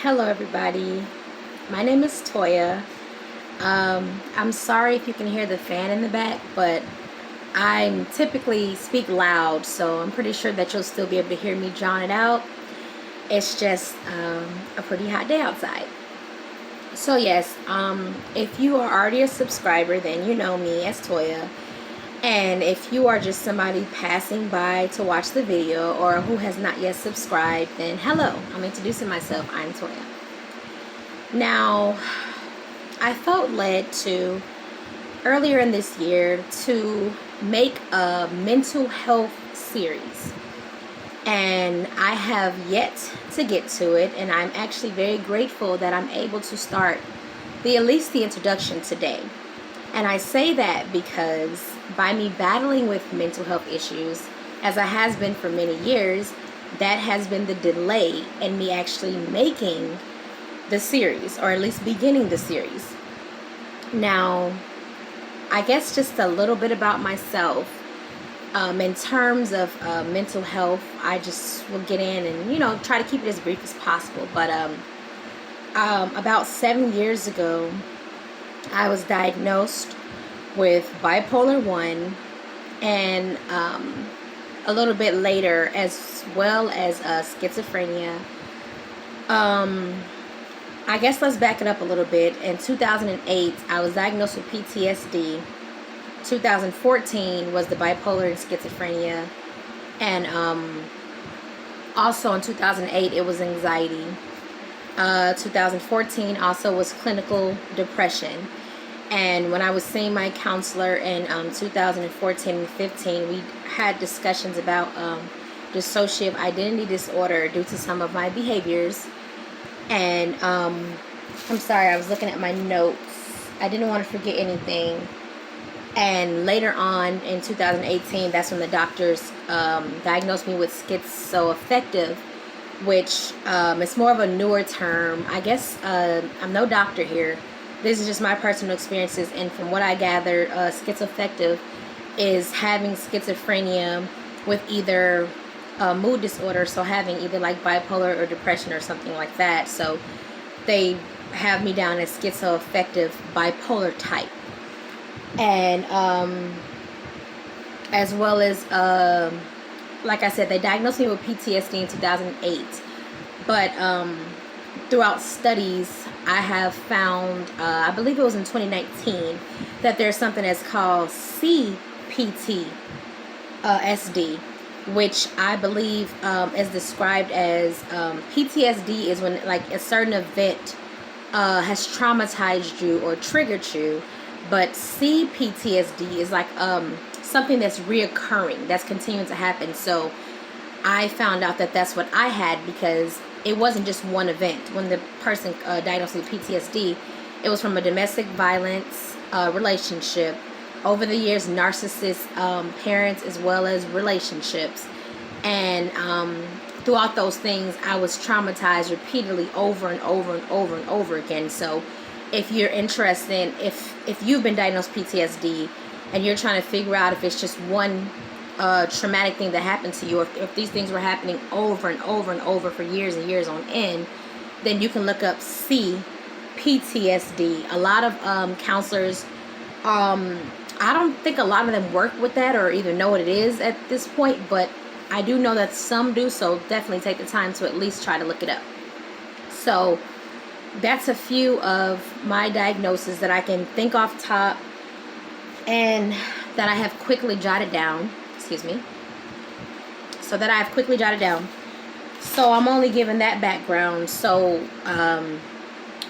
Hello everybody, my name is Toya. I'm sorry if you can hear the fan in the back, but I typically speak loud, so I'm pretty sure that you'll still be able to hear me drown it out. It's just a pretty hot day outside. So yes, if you are already a subscriber, then you know me as Toya. And if you are just somebody passing by to watch the video or who has not yet subscribed, then hello, I'm introducing myself. I'm Toya. Now, I felt led to, earlier in this year, to make a mental health series. And I have yet to get to it, and I'm actually very grateful that I'm able to start at least the introduction today. And I say that because by me battling with mental health issues, as I has been for many years, that has been the delay in me actually making the series, or at least beginning the series. Now, I guess just a little bit about myself. In terms of mental health, I just will get in and try to keep it as brief as possible. But about 7 years ago, I was diagnosed with bipolar 1, and a little bit later as well as schizophrenia. I guess let's back it up a little bit. In 2008, I was diagnosed with PTSD. 2014 was the bipolar and schizophrenia. And also in 2008, it was anxiety. 2014 also was clinical depression. And when I was seeing my counselor in 2014 and 15, we had discussions about dissociative identity disorder due to some of my behaviors. And I'm sorry, I was looking at my notes. I didn't want to forget anything. And later on in 2018, that's when the doctors diagnosed me with schizoaffective, which is more of a newer term. I guess I'm no doctor here. This is just my personal experiences, and from what I gathered, schizoaffective is having schizophrenia with either mood disorder, so having either like bipolar or depression or something like that. So they have me down as schizoaffective bipolar type. And as well as like I said, they diagnosed me with PTSD in 2008. But throughout studies, I have found, I believe it was in 2019, that there's something that's called CPTSD, which I believe is described as PTSD is when like a certain event has traumatized you or triggered you, but CPTSD is like something that's reoccurring, that's continuing to happen. So I found out that that's what I had, because it wasn't just one event. When the person diagnosed with PTSD, it was from a domestic violence relationship, over the years, narcissist parents, as well as relationships. And throughout those things, I was traumatized repeatedly over and over and over and over again. So if you're interested, if you've been diagnosed with PTSD and you're trying to figure out if it's just one traumatic thing that happened to you, or if these things were happening over and over and over for years and years on end, then you can look up CPTSD. A lot of counselors, I don't think a lot of them work with that or even know what it is at this point, but I do know that some do, so definitely take the time to at least try to look it up. So that's a few of my diagnoses that I can think off top and that I have quickly jotted down. So that I have quickly jotted down. So I'm only giving that background so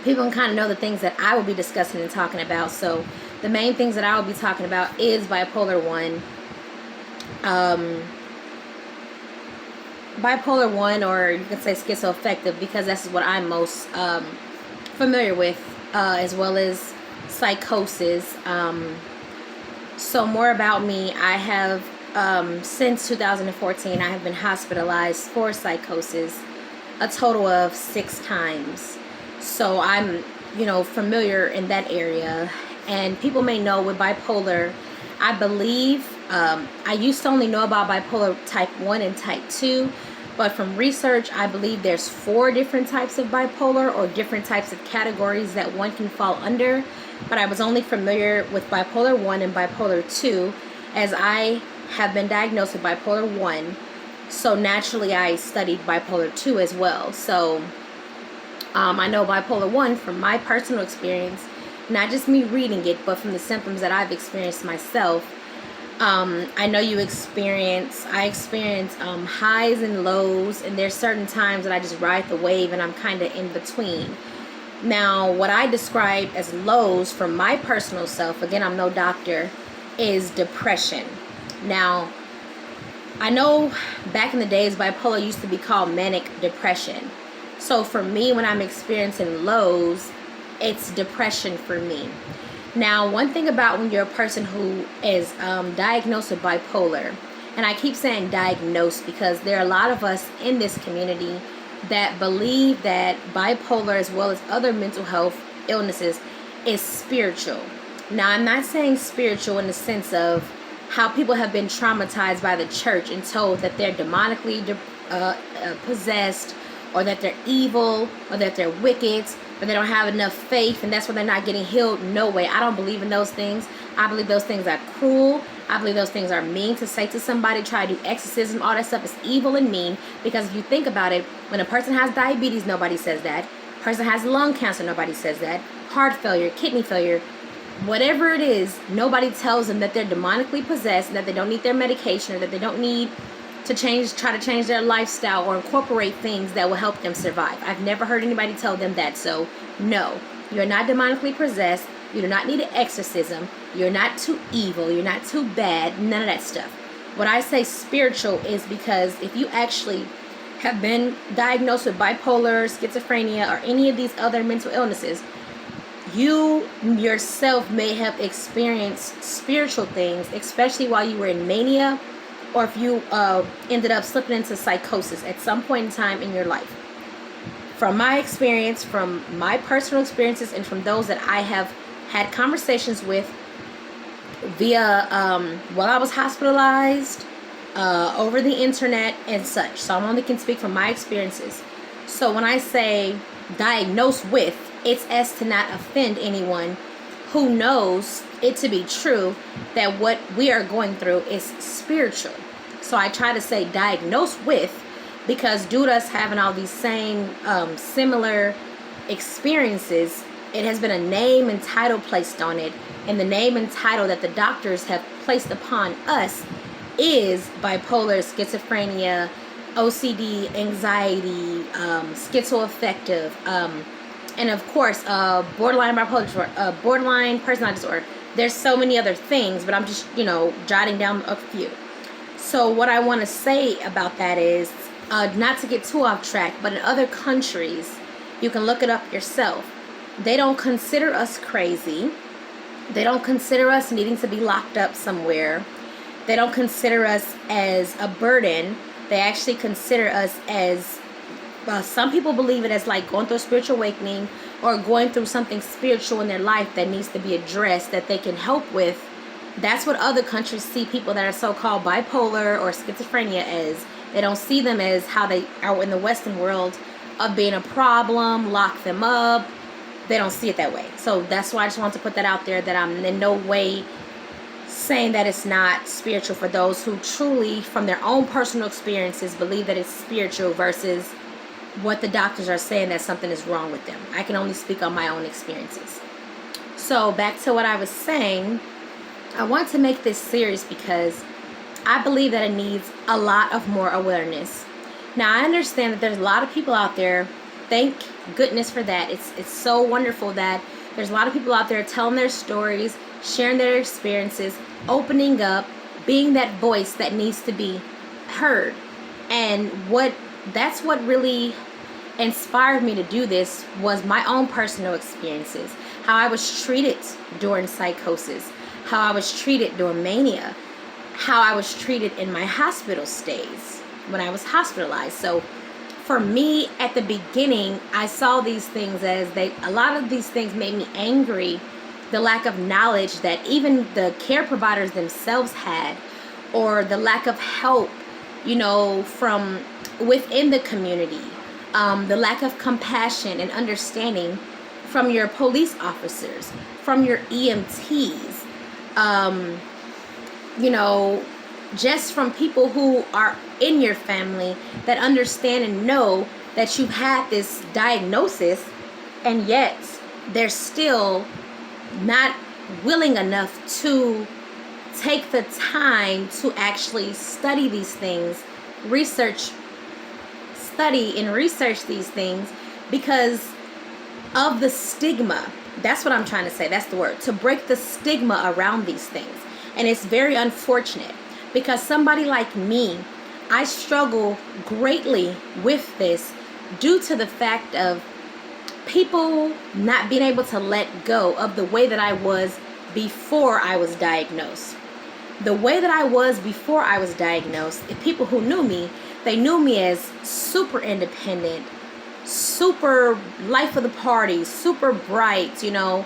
people can kind of know the things that I will be discussing and talking about. So the main things that I will be talking about is bipolar 1. Bipolar 1, or you can say schizoaffective, because that's what I'm most familiar with, as well as psychosis. So more about me. I have since 2014, I have been hospitalized for psychosis a total of 6 times. So I'm, familiar in that area. And people may know with bipolar, I believe, I used to only know about bipolar type 1 and type 2, But from research, I believe there's 4 different types of bipolar, or different types of categories that one can fall under. But I was only familiar with bipolar 1 and bipolar 2, as I have been diagnosed with bipolar 1. So naturally, I studied bipolar 2 as well. So I know bipolar 1 from my personal experience, not just me reading it, but from the symptoms that I've experienced myself. I know I experience highs and lows, and there's certain times that I just ride the wave and I'm kind of in between. Now, what I describe as lows from my personal self, again, I'm no doctor, is depression. Now, I know back in the days, bipolar used to be called manic depression. So for me, when I'm experiencing lows, it's depression for me. Now, one thing about when you're a person who is diagnosed with bipolar, and I keep saying diagnosed because there are a lot of us in this community that believe that bipolar, as well as other mental health illnesses, is spiritual. Now, I'm not saying spiritual in the sense of how people have been traumatized by the church and told that they're demonically possessed, or that they're evil, or that they're wicked, or they don't have enough faith, and that's why they're not getting healed. No way. I don't believe in those things. I believe those things are cruel. I believe those things are mean to say to somebody, try to do exorcism, all that stuff is evil and mean. Because if you think about it, when a person has diabetes, nobody says that. A person has lung cancer, nobody says that. Heart failure, kidney failure, whatever it is, nobody tells them that they're demonically possessed, and that they don't need their medication, or that they don't need to try to change their lifestyle or incorporate things that will help them survive. I've never heard anybody tell them that. So no, you're not demonically possessed. You do not need an exorcism. You're not too evil. You're not too bad. None of that stuff. What I say spiritual is because if you actually have been diagnosed with bipolar, schizophrenia, or any of these other mental illnesses, you yourself may have experienced spiritual things, especially while you were in mania, or if you ended up slipping into psychosis at some point in time in your life. From my experience, from my personal experiences, and from those that I have had conversations with via while I was hospitalized, over the internet and such. So I only can speak from my experiences. So when I say diagnosed with, it's as to not offend anyone who knows it to be true that what we are going through is spiritual. So I try to say diagnosed with, because due to us having all these same similar experiences, it has been a name and title placed on it, and the name and title that the doctors have placed upon us is bipolar, schizophrenia, OCD, anxiety, schizoaffective, and of course borderline bipolar disorder, borderline personality disorder. There's so many other things, but I'm just jotting down a few. So what I want to say about that is, not to get too off track, but in other countries, you can look it up yourself, they don't consider us crazy. They don't consider us needing to be locked up somewhere. They don't consider us as a burden. They actually consider us as, some people believe it as like going through a spiritual awakening, or going through something spiritual in their life that needs to be addressed, that they can help with. That's what other countries see people that are so-called bipolar or schizophrenia as. They don't see them as how they are in the Western world, of being a problem, lock them up. They don't see it that way. So that's why I just want to put that out there, that I'm in no way saying that it's not spiritual for those who truly, from their own personal experiences, believe that it's spiritual versus what the doctors are saying that something is wrong with them. I can only speak on my own experiences. So back to what I was saying, I want to make this serious because I believe that it needs a lot of more awareness. Now, I understand that there's a lot of people out there. Thank goodness for that. It's so wonderful that there's a lot of people out there telling their stories, sharing their experiences, opening up, being that voice that needs to be heard. And that's what really inspired me to do this was my own personal experiences. How I was treated during psychosis, how I was treated during mania, how I was treated in my hospital stays when I was hospitalized. So for me, at the beginning, I saw these things as a lot of these things made me angry. The lack of knowledge that even the care providers themselves had, or the lack of help, from within the community, the lack of compassion and understanding from your police officers, from your EMTs, you know, just from people who are in your family that understand and know that you've had this diagnosis, and yet they're still not willing enough to take the time to actually study these things, study and research these things, because of the stigma. That's what I'm trying to say. That's the word. To break the stigma around these things. And it's very unfortunate, because somebody like me, I struggle greatly with this due to the fact of people not being able to let go of the way that I was before I was diagnosed. The way that I was before I was diagnosed, if people who knew me, they knew me as super independent, super life of the party, super bright, you know,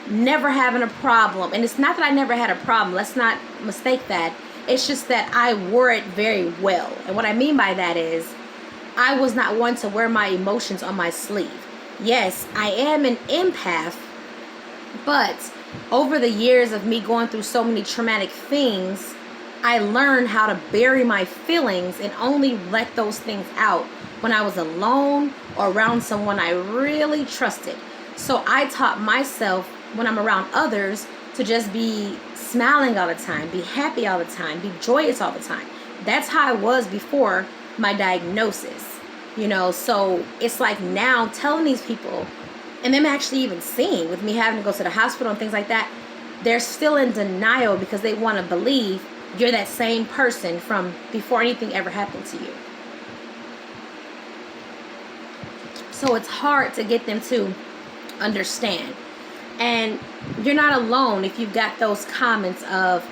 never having a problem. And it's not that I never had a problem. Let's not mistake that. It's just that I wore it very well. And what I mean by that is I was not one to wear my emotions on my sleeve. Yes, I am an empath, but over the years of me going through so many traumatic things, I learned how to bury my feelings and only let those things out when I was alone or around someone I really trusted. So I taught myself when I'm around others to just be smiling all the time, be happy all the time, be joyous all the time. That's how I was before my diagnosis, you know. So it's like now telling these people, and them actually even seeing with me having to go to the hospital and things like that, they're still in denial because they want to believe you're that same person from before anything ever happened to you. So it's hard to get them to understand. And you're not alone if you've got those comments of,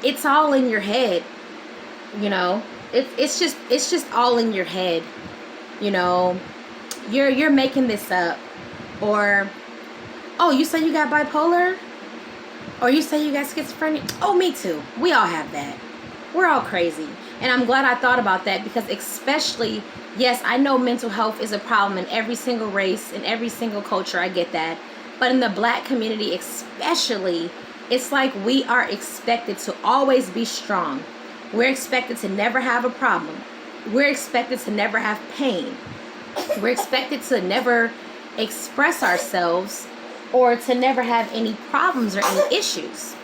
it's all in your head, you know. It's just all in your head, you know. You're making this up. Or, oh, you say you got bipolar? Or you say you got schizophrenia? Oh, me too. We all have that. We're all crazy. And I'm glad I thought about that, because especially, yes, I know mental health is a problem in every single race, in every single culture. I get that. But in the Black community especially, it's like we are expected to always be strong. We're expected to never have a problem. We're expected to never have pain. We're expected to never express ourselves, or to never have any problems or any issues.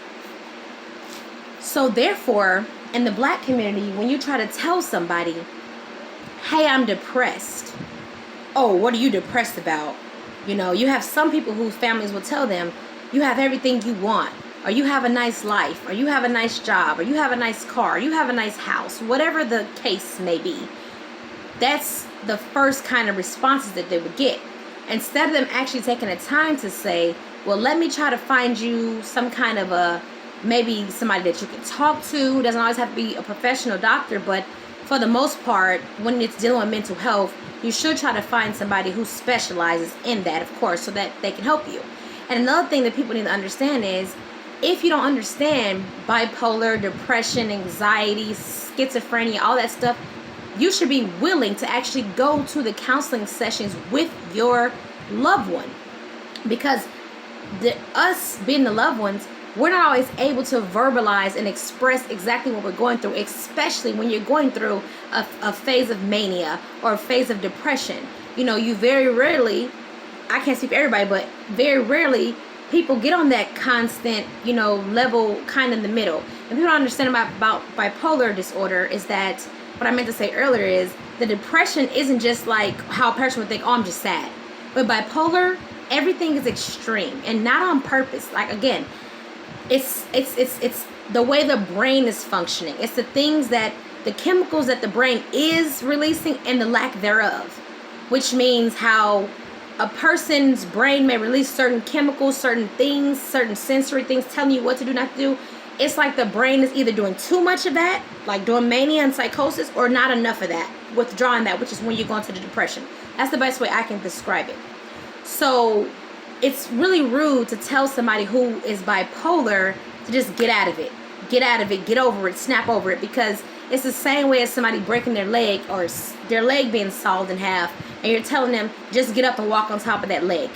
So therefore, in the Black community, when you try to tell somebody, hey, I'm depressed. Oh, what are you depressed about? You know, you have some people whose families will tell them, you have everything you want, or you have a nice life, or you have a nice job, or you have a nice car, or you have a nice house, whatever the case may be. That's the first kind of responses that they would get. Instead of them actually taking the time to say, well, let me try to find you some kind of maybe somebody that you can talk to. It doesn't always have to be a professional doctor, but for the most part, when it's dealing with mental health, you should try to find somebody who specializes in that, of course, so that they can help you. And another thing that people need to understand is, if you don't understand bipolar, depression, anxiety, schizophrenia, all that stuff, you should be willing to actually go to the counseling sessions with your loved one. Because us being the loved ones, we're not always able to verbalize and express exactly what we're going through, especially when you're going through a phase of mania or a phase of depression. You know, you very rarely, I can't speak for everybody, but very rarely people get on that constant, you know, level kind of in the middle. And people don't understand about bipolar disorder is that, what I meant to say earlier is, the depression isn't just like how a person would think, oh, I'm just sad. But bipolar, everything is extreme and not on purpose. Like, again, it's the way the brain is functioning. It's the things that, the chemicals that the brain is releasing and the lack thereof. Which means how a person's brain may release certain chemicals, certain things, certain sensory things telling you what to do, not to do. It's like the brain is either doing too much of that, like doing mania and psychosis, or not enough of that, withdrawing that, which is when you go into the depression. That's the best way I can describe it. So it's really rude to tell somebody who is bipolar to just get out of it, get over it, snap over it, because It's the same way as somebody breaking their leg or their leg being sawed in half, and you're telling them just get up and walk on top of that leg.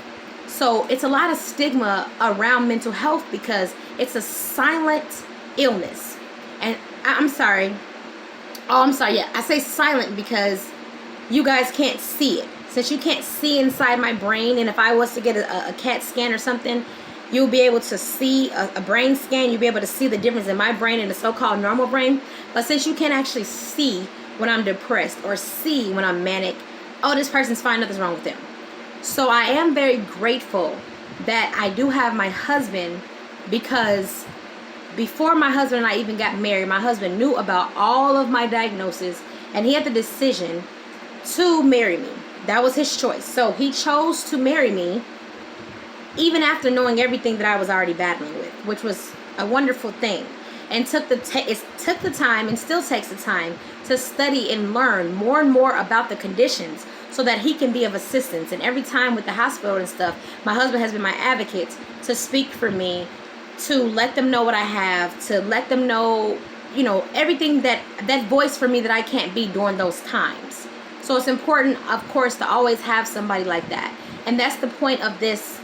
So it's a lot of stigma around mental health because it's a silent illness. And I'm sorry. Oh, I'm sorry. Yeah, I say silent because you guys can't see it. Since you can't see inside my brain, and if I was to get a CAT scan or something, you'll be able to see a brain scan. You'll be able to see the difference in my brain and the so-called normal brain. But since you can't actually see when I'm depressed or see when I'm manic, oh, this person's fine, nothing's wrong with them. So I am very grateful that I do have my husband, because before my husband and I even got married, my husband knew about all of my diagnoses, and he had the decision to marry me. That was his choice. So he chose to marry me even after knowing everything that I was already battling with, which was a wonderful thing. And it took the time and still takes the time to study and learn more and more about the conditions so that he can be of assistance. And every time with the hospital and stuff, my husband has been my advocate to speak for me, to let them know what I have, to let them know, you know, everything that voice for me that I can't be during those times. So it's important, of course, to always have somebody like that. And that's the point of this,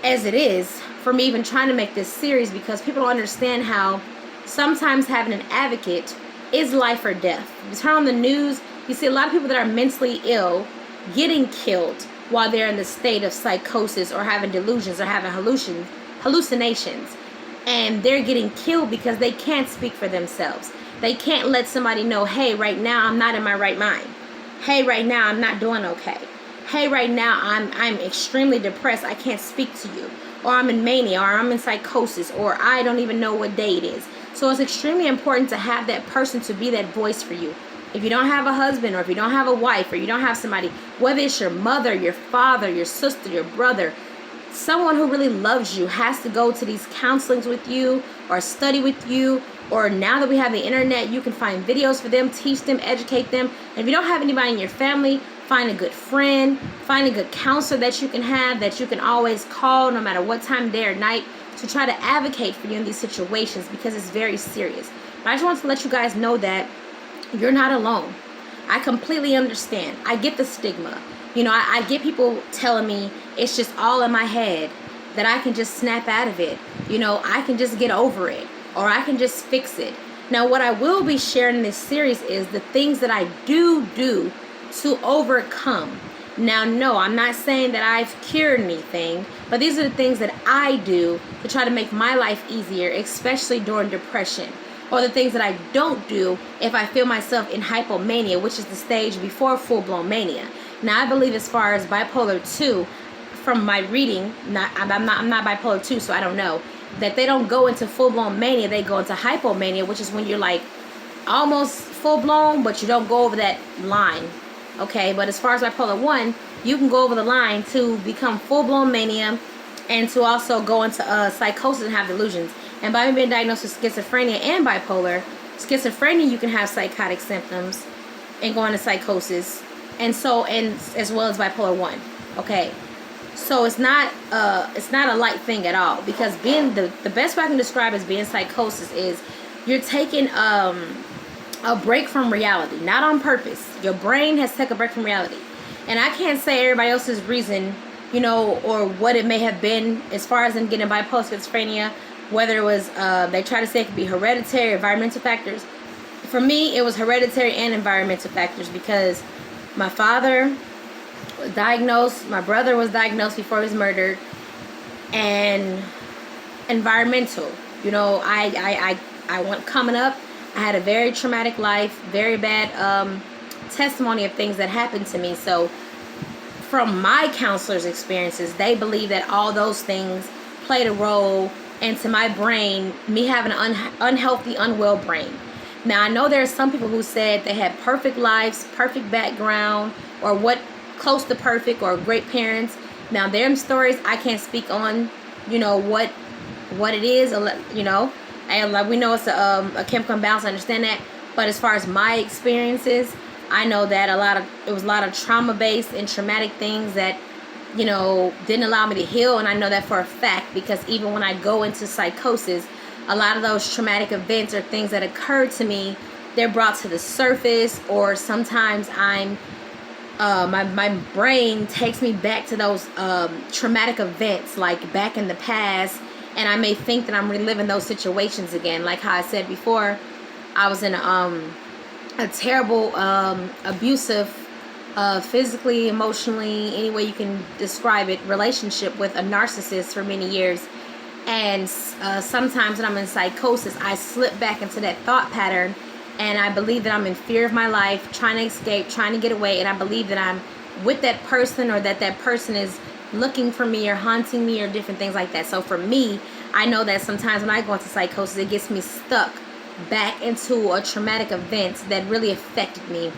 as it is, for me even trying to make this series, because people don't understand how sometimes having an advocate is life or death. You turn on the news, you see a lot of people that are mentally ill getting killed while they're in the state of psychosis or having delusions or having hallucinations. And they're getting killed because they can't speak for themselves. They can't let somebody know, hey, right now I'm not in my right mind. Hey, right now I'm not doing okay. Hey, right now I'm extremely depressed. I can't speak to you. Or I'm in mania, or I'm in psychosis, or I don't even know what day it is. So it's extremely important to have that person to be that voice for you. If you don't have a husband, or if you don't have a wife, or you don't have somebody, whether it's your mother, your father, your sister, your brother, someone who really loves you has to go to these counselings with you or study with you. Or now that we have the internet, you can find videos for them, teach them, educate them. And if you don't have anybody in your family, find a good friend, find a good counselor that you can have, that you can always call no matter what time of day or night, to try to advocate for you in these situations, because it's very serious. But I just want to let you guys know that you're not alone. I completely understand. I get the stigma. You know, I get people telling me it's just all in my head, that I can just snap out of it. You know, I can just get over it, or I can just fix it. Now, what I will be sharing in this series is the things that I do to overcome. Now, no, I'm not saying that I've cured anything, but these are the things that I do to try to make my life easier, especially during depression. Or the things that I don't do if I feel myself in hypomania, which is the stage before full-blown mania. Now, I believe as far as bipolar 2, from my reading, I'm not bipolar 2, so I don't know, that they don't go into full-blown mania, they go into hypomania, which is when you're like almost full-blown, but you don't go over that line. Okay, but as far as bipolar 1, you can go over the line to become full-blown mania, and to also go into psychosis and have delusions. And by being diagnosed with schizophrenia and bipolar, schizophrenia, you can have psychotic symptoms and go into psychosis, and as well as bipolar 1. Okay, so it's not a light thing at all, because being the best way I can describe as being psychosis is you're taking a break from reality, not on purpose. Your brain has taken a break from reality. And I can't say everybody else's reason, you know, or what it may have been as far as them getting bipolar schizophrenia, whether it was, they try to say it could be hereditary, environmental factors. For me, it was hereditary and environmental factors, because my father was diagnosed, my brother was diagnosed before he was murdered, and environmental. You know, I went coming up, I had a very traumatic life, very bad testimony of things that happened to me. So from my counselor's experiences, they believe that all those things played a role into my brain, me having an unhealthy, unwell brain. Now, I know there are some people who said they had perfect lives, perfect background, or what close to perfect, or great parents. Now, their stories, I can't speak on, you know, what it is, you know. And like we know it's a chemical imbalance, I understand that. But as far as my experiences, I know that it was a lot of trauma-based and traumatic things that, you know, didn't allow me to heal. And I know that for a fact, because even when I go into psychosis, a lot of those traumatic events are things that occurred to me they're brought to the surface, or sometimes my brain takes me back to those traumatic events, like back in the past, and I may think that I'm reliving those situations again. Like how I said before, I was in a terrible, abusive, physically, emotionally, any way you can describe it, relationship with a narcissist for many years. And sometimes when I'm in psychosis, I slip back into that thought pattern, and I believe that I'm in fear of my life, trying to escape, trying to get away, and I believe that I'm with that person, or that person is looking for me or haunting me or different things like that. So for me, I know that sometimes when I go into psychosis, it gets me stuck back into a traumatic event that really affected me.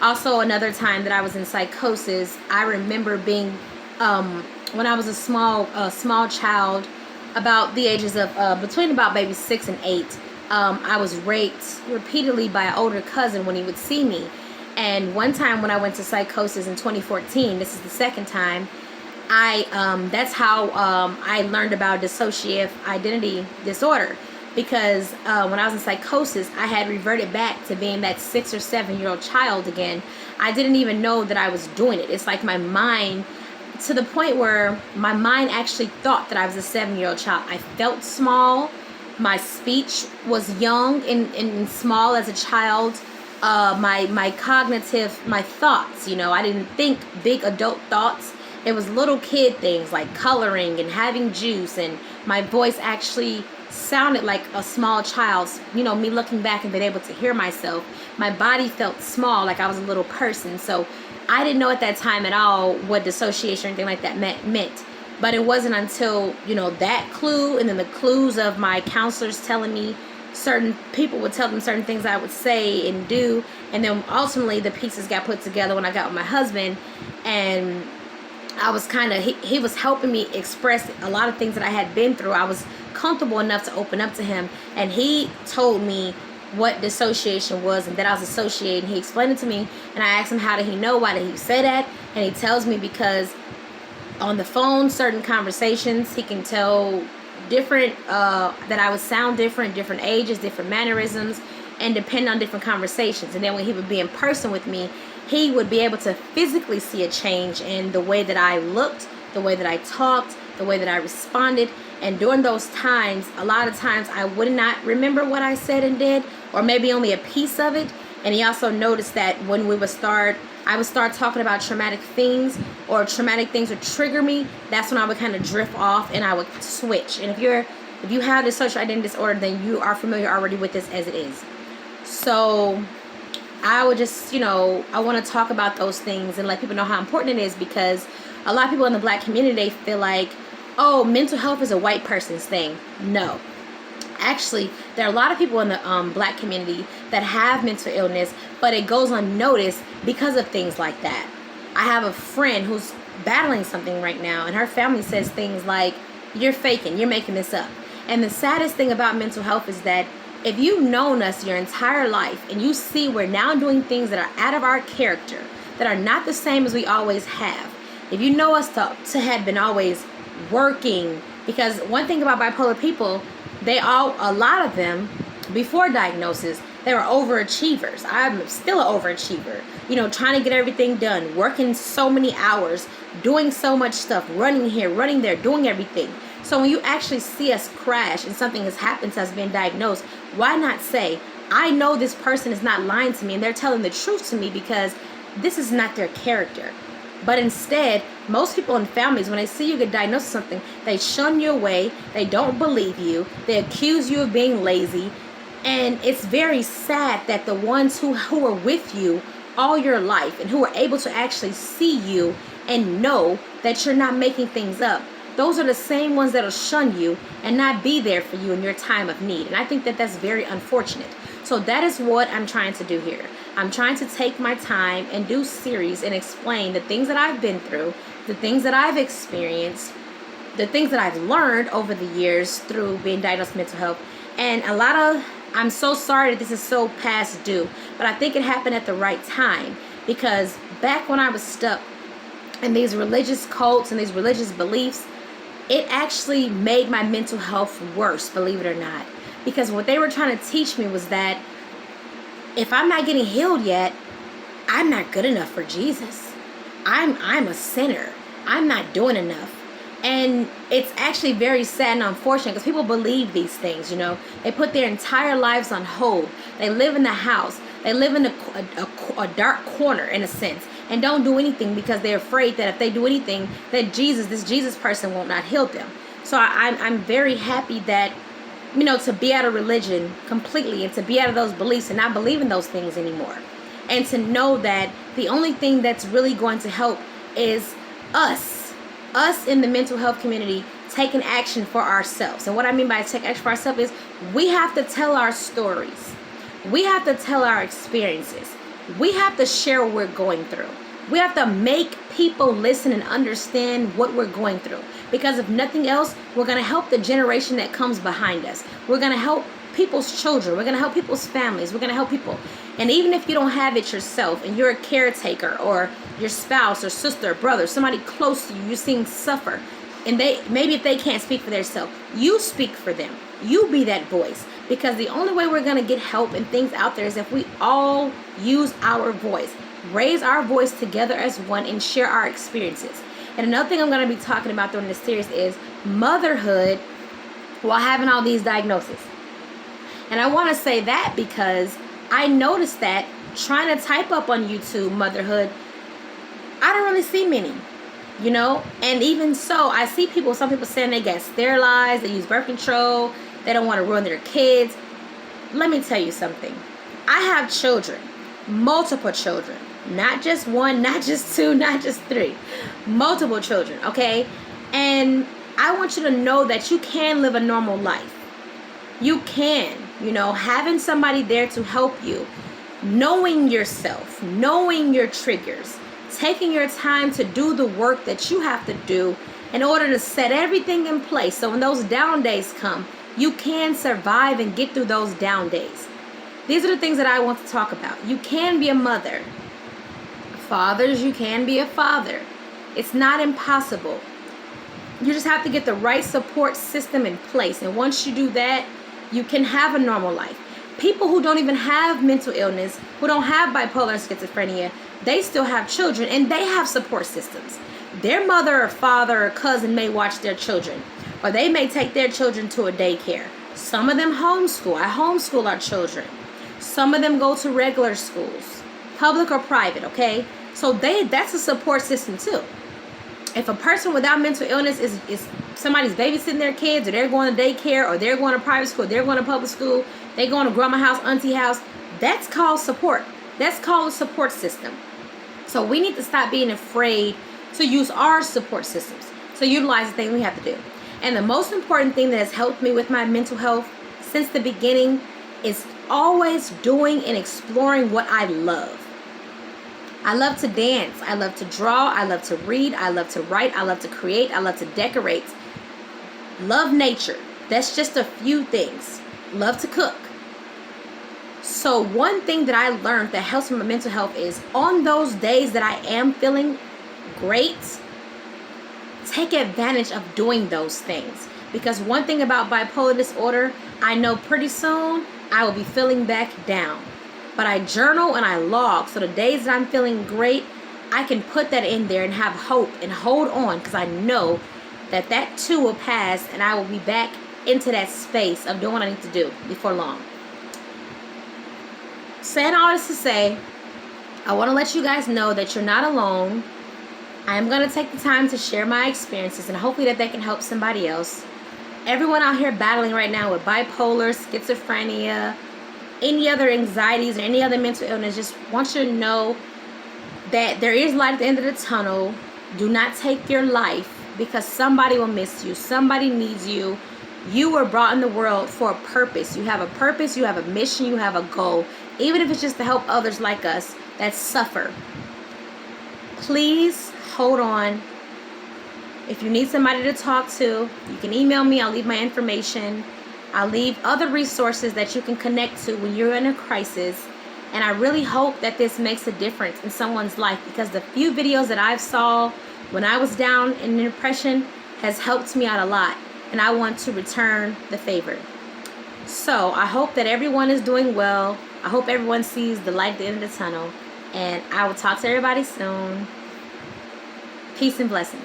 Also, another time that I was in psychosis, I remember being, when I was a small child, about the ages of between about maybe 6 and 8. I was raped repeatedly by an older cousin when he would see me. And one time when I went to psychosis in 2014, this is the second time, that's how I learned about dissociative identity disorder. Because when I was in psychosis, I had reverted back to being that 6 or 7-year-old child again. I didn't even know that I was doing it. It's like my mind, to the point where my mind actually thought that I was a 7-year-old child. I felt small. My speech was young and small as a child. My cognitive, my thoughts, I didn't think big adult thoughts. It was little kid things like coloring and having juice, and my voice actually sounded like a small child's. Me looking back and being able to hear myself. My body felt small, like I was a little person. So I didn't know at that time at all what dissociation or anything like that meant. But it wasn't until, that clue, and then the clues of my counselors telling me certain people would tell them certain things I would say and do. And then ultimately the pieces got put together when I got with my husband. And I was he was helping me express a lot of things that I had been through. I was comfortable enough to open up to him. And he told me what dissociation was and that I was associating. He explained it to me, and I asked him how did he know, why did he say that, and he tells me because on the phone, certain conversations, he can tell different, that I would sound different ages, different mannerisms, and depend on different conversations. And then when he would be in person with me, he would be able to physically see a change in the way that I looked, the way that I talked, the way that I responded. And during those times, a lot of times I would not remember what I said and did, or maybe only a piece of it. And he also noticed that when I would start talking about traumatic things, or traumatic things would trigger me. That's when I would kind of drift off and I would switch. And if you have dissociative identity disorder, then you are familiar already with this as it is. So I would just, I want to talk about those things and let people know how important it is, because a lot of people in the Black community, they feel like, oh, mental health is a white person's thing. No. Actually, there are a lot of people in the Black community that have mental illness, but it goes unnoticed because of things like that. I have a friend who's battling something right now, and her family says things like, you're faking, you're making this up. And the saddest thing about mental health is that if you've known us your entire life and you see we're now doing things that are out of our character, that are not the same as we always have, if you know us to have been always working, because one thing about bipolar people, a lot of them, before diagnosis, they were overachievers. I'm still an overachiever. Trying to get everything done, working so many hours, doing so much stuff, running here, running there, doing everything. So when you actually see us crash and something has happened to us being diagnosed, why not say, I know this person is not lying to me and they're telling the truth to me, because this is not their character. But instead, most people in families, when they see you get diagnosed with something, they shun you away, they don't believe you, they accuse you of being lazy. And it's very sad that the ones who are with you all your life and who are able to actually see you and know that you're not making things up, those are the same ones that'll shun you and not be there for you in your time of need. And I think that that's very unfortunate. So that is what I'm trying to do here. I'm trying to take my time and do series and explain the things that I've been through, the things that I've experienced, the things that I've learned over the years through being diagnosed with mental health. And I'm so sorry that this is so past due, but I think it happened at the right time, because back when I was stuck in these religious cults and these religious beliefs, it actually made my mental health worse, believe it or not. Because what they were trying to teach me was that if I'm not getting healed yet, I'm not good enough for Jesus. I'm a sinner. I'm not doing enough. And it's actually very sad and unfortunate because people believe these things, you know. They put their entire lives on hold. They live in the house. They live in a dark corner, in a sense, and don't do anything because they're afraid that if they do anything, that this Jesus person will not heal them. So I'm very happy that, you know, to be out of religion completely and to be out of those beliefs and not believe in those things anymore. And to know that the only thing that's really going to help is us in the mental health community taking action for ourselves. And what I mean by take action for ourselves is we have to tell our stories. We have to tell our experiences. We have to share what we're going through. We have to make people listen and understand what we're going through. Because if nothing else, we're going to help the generation that comes behind us. We're going to help people's children. We're going to help people's families. We're going to help people. And even if you don't have it yourself and you're a caretaker or your spouse or sister or brother, somebody close to you, you're seeing suffer, and maybe if they can't speak for themselves, you speak for them. You be that voice. Because the only way we're going to get help and things out there is if we all use our voice, raise our voice together as one, and share our experiences. And another thing I'm going to be talking about during this series is motherhood while having all these diagnoses. And I want to say that because I noticed that trying to type up on YouTube motherhood, I don't really see many, you know. And even so, I see some people saying they get sterilized, they use birth control, they don't want to ruin their kids. Let me tell you something. I have children, multiple children, not just one, not just two, not just three, multiple children, okay? And I want you to know that you can live a normal life. You can, you know, having somebody there to help you, knowing yourself, knowing your triggers, taking your time to do the work that you have to do in order to set everything in place. So when those down days come, you can survive and get through those down days. These are the things that I want to talk about. You can be a mother. Fathers, you can be a father. It's not impossible. You just have to get the right support system in place. And once you do that, you can have a normal life. People who don't even have mental illness, who don't have bipolar and schizophrenia, they still have children and they have support systems. Their mother or father or cousin may watch their children, or they may take their children to a daycare. Some of them homeschool. I homeschool our children. Some of them go to regular schools, public or private, okay? So that's a support system too. If a person without mental illness is somebody's babysitting their kids, or they're going to daycare, or they're going to private school, they're going to public school, they're going to grandma house, auntie house, that's called support. That's called a support system. So we need to stop being afraid to use our support systems. So utilize the thing we have to do. And the most important thing that has helped me with my mental health since the beginning is always doing and exploring what I love. I love to dance. I love to draw. I love to read. I love to write. I love to create. I love to decorate. Love nature. That's just a few things. Love to cook. So one thing that I learned that helps with my mental health is on those days that I am feeling great, take advantage of doing those things. Because one thing about bipolar disorder, I know pretty soon I will be feeling back down. But I journal and I log. So the days that I'm feeling great, I can put that in there and have hope and hold on, because I know that that too will pass and I will be back into that space of doing what I need to do before long. Saying all this to say, I want to let you guys know that you're not alone. I am going to take the time to share my experiences, and hopefully that they can help somebody else. Everyone out here battling right now with bipolar, schizophrenia, any other anxieties or any other mental illness, just want you to know that there is light at the end of the tunnel. Do not take your life, because somebody will miss you. Somebody needs you. You were brought in the world for a purpose. You have a purpose. You have a mission. You have a goal. Even if it's just to help others like us that suffer. Please hold on. If you need somebody to talk to, you can email me. I'll leave my information. I'll leave other resources that you can connect to when you're in a crisis. And I really hope that this makes a difference in someone's life, because the few videos that I've saw when I was down in depression has helped me out a lot. And I want to return the favor. So I hope that everyone is doing well. I hope everyone sees the light at the end of the tunnel. And I will talk to everybody soon. Peace and blessings.